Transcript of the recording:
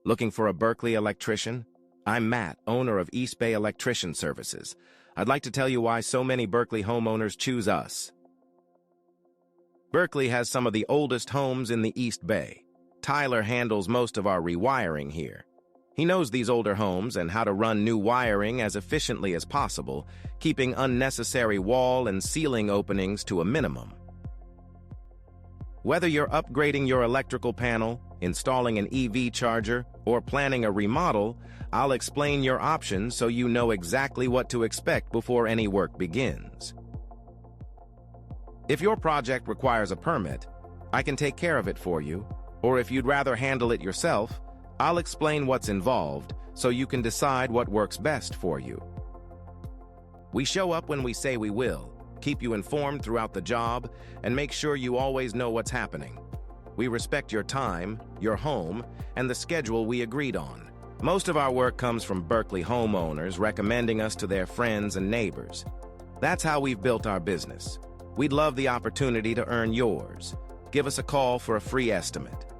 Looking for a Berkeley electrician? I'm Matt, owner of East Bay Electrician Services. I'd like to tell you why so many Berkeley homeowners choose us. Berkeley has some of the oldest homes in the East Bay. Tyler handles most of our rewiring here. He knows these older homes and how to run new wiring as efficiently as possible, keeping unnecessary wall and ceiling openings to a minimum. Whether you're upgrading your electrical panel, installing an EV charger, or planning a remodel, I'll explain your options so you know exactly what to expect before any work begins. If your project requires a permit, I can take care of it for you, or if you'd rather handle it yourself, I'll explain what's involved so you can decide what works best for you. We show up when we say we will, keep you informed throughout the job, and make sure you always know what's happening. We respect your time, your home, and the schedule we agreed on. Most of our work comes from Berkeley homeowners recommending us to their friends and neighbors. That's how we've built our business. We'd love the opportunity to earn yours. Give us a call for a free estimate.